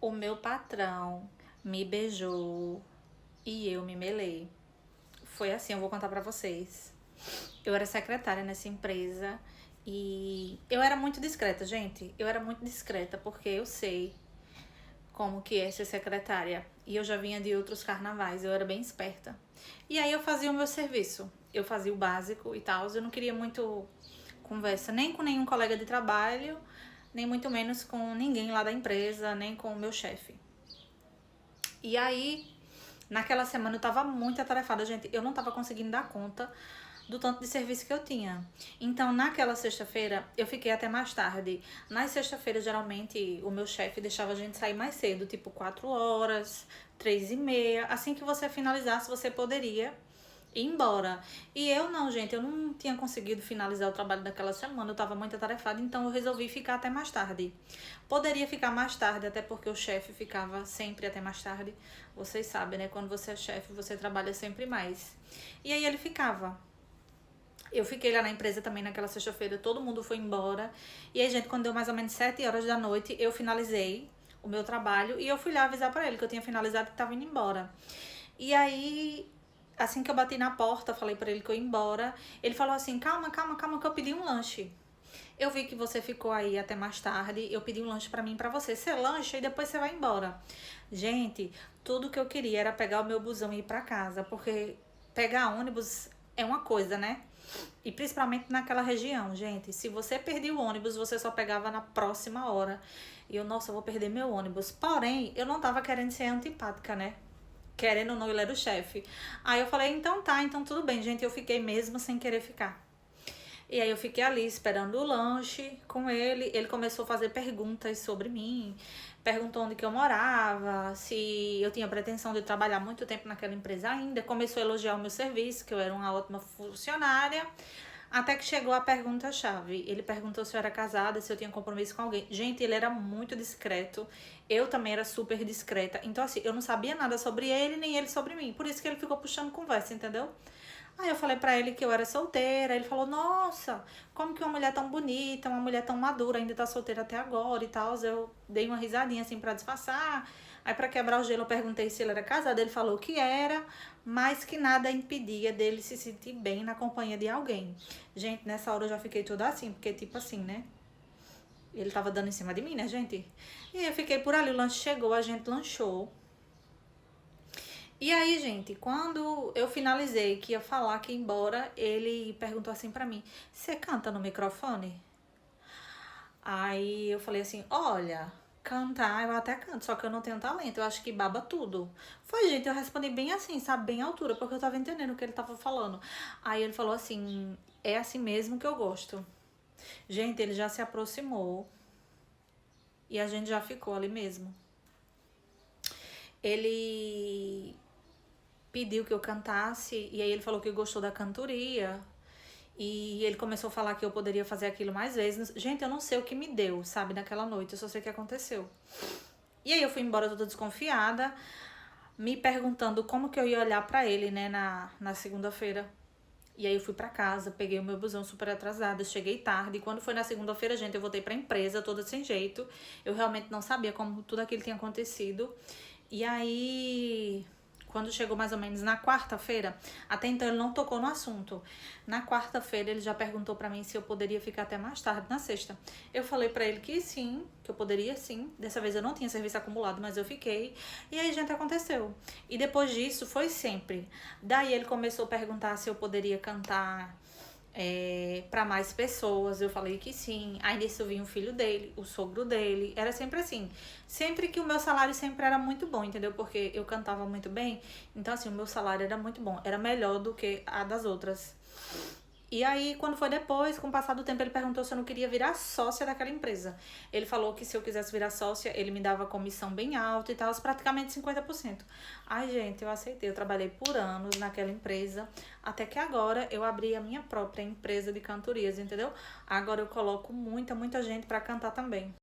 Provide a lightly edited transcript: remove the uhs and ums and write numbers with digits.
O meu patrão me beijou e eu me melei. Foi assim, eu vou contar pra vocês. Eu era secretária nessa empresa e eu era muito discreta, gente. Eu era muito discreta porque eu sei como que é ser secretária. E eu já vinha de outros carnavais, eu era bem esperta. E aí eu fazia o meu serviço. Eu fazia o básico e tal. Eu não queria muito conversa nem com nenhum colega de trabalho, nem muito menos com ninguém lá da empresa, nem com o meu chefe. E aí, naquela semana eu tava muito atarefada, gente. Eu não tava conseguindo dar conta do tanto de serviço que eu tinha. Então, naquela sexta-feira, eu fiquei até mais tarde. Nas sexta-feiras, geralmente, o meu chefe deixava a gente sair mais cedo, tipo 4 horas, 3h30. Assim que você finalizasse, você poderia ir embora. E eu não, gente, eu não tinha conseguido finalizar o trabalho daquela semana, eu tava muito atarefada, então eu resolvi ficar até mais tarde. Poderia ficar mais tarde, até porque o chefe ficava sempre até mais tarde. Vocês sabem, né? Quando você é chefe, você trabalha sempre mais. E aí ele ficava. Eu fiquei lá na empresa também naquela sexta-feira, todo mundo foi embora. E aí, gente, quando deu mais ou menos 7 horas da noite, eu finalizei o meu trabalho e eu fui lá avisar pra ele que eu tinha finalizado e que tava indo embora. E aí, assim que eu bati na porta, falei pra ele que eu ia embora. Ele falou assim: calma, calma, calma, que eu pedi um lanche. Eu vi que você ficou aí até mais tarde. Eu pedi um lanche pra mim e pra você. Você lancha e depois você vai embora. Gente, tudo que eu queria era pegar o meu busão e ir pra casa. Porque pegar ônibus é uma coisa, né? E principalmente naquela região, gente. Se você perdia o ônibus, você só pegava na próxima hora. E eu, nossa, eu vou perder meu ônibus. Porém, eu não tava querendo ser antipática, né? Querendo ou não, ele era o chefe. Aí eu falei, então tá, então tudo bem, gente. Eu fiquei mesmo sem querer ficar. E aí eu fiquei ali esperando o lanche com ele. Ele começou a fazer perguntas sobre mim. Perguntou onde que eu morava, se eu tinha pretensão de trabalhar muito tempo naquela empresa ainda. Começou a elogiar o meu serviço, que eu era uma ótima funcionária. Até que chegou a pergunta-chave. Ele perguntou se eu era casada, se eu tinha compromisso com alguém. Gente, ele era muito discreto. Eu também era super discreta. Então, assim, eu não sabia nada sobre ele, nem ele sobre mim. Por isso que ele ficou puxando conversa, entendeu? Aí eu falei pra ele que eu era solteira. Ele falou: Nossa, como que uma mulher tão bonita, uma mulher tão madura, ainda tá solteira até agora e tal. Eu dei uma risadinha assim pra disfarçar. Aí, pra quebrar o gelo, eu perguntei se ele era casado. Ele falou que era, mas que nada impedia dele se sentir bem na companhia de alguém. Gente, nessa hora eu já fiquei toda assim, porque, tipo assim, né? Ele tava dando em cima de mim, né, gente? E eu fiquei por ali. O lanche chegou, a gente lanchou. E aí, gente, quando eu finalizei que ia falar que ia embora, ele perguntou assim pra mim: Você canta no microfone? Aí eu falei assim: Olha, cantar eu até canto, só que eu não tenho talento, eu acho que baba tudo. Foi, gente, eu respondi bem assim, sabe, bem à altura, porque eu tava entendendo o que ele tava falando. Aí ele falou assim: É assim mesmo que eu gosto. Gente, ele já se aproximou e a gente já ficou ali mesmo. Ele pediu que eu cantasse e aí ele falou que gostou da cantoria. E ele começou a falar que eu poderia fazer aquilo mais vezes. Gente, eu não sei o que me deu, sabe, naquela noite. Eu só sei o que aconteceu. E aí eu fui embora toda desconfiada, me perguntando como que eu ia olhar pra ele, né, na segunda-feira. E aí eu fui pra casa, peguei o meu busão super atrasada, cheguei tarde. E quando foi na segunda-feira, gente, eu voltei pra empresa toda sem jeito. Eu realmente não sabia como tudo aquilo tinha acontecido. E aí, quando chegou mais ou menos na quarta-feira, até então ele não tocou no assunto. Na quarta-feira ele já perguntou pra mim se eu poderia ficar até mais tarde na sexta. Eu falei pra ele que sim, que eu poderia sim. Dessa vez eu não tinha serviço acumulado, mas eu fiquei. E aí, gente, aconteceu. E depois disso foi sempre. Daí ele começou a perguntar se eu poderia cantar para mais pessoas. Eu falei que sim. Aí nisso vinha o filho dele, o sogro dele. Era sempre assim. Sempre que o meu salário sempre era muito bom, entendeu? Porque eu cantava muito bem. Então, assim, o meu salário era muito bom. Era melhor do que a das outras. E aí, quando foi depois, com o passar do tempo, ele perguntou se eu não queria virar sócia daquela empresa. Ele falou que se eu quisesse virar sócia, ele me dava comissão bem alta e tal, praticamente 50%. Ai, gente, eu aceitei. Eu trabalhei por anos naquela empresa, até que agora eu abri a minha própria empresa de cantorias, entendeu? Agora eu coloco muita, muita gente pra cantar também.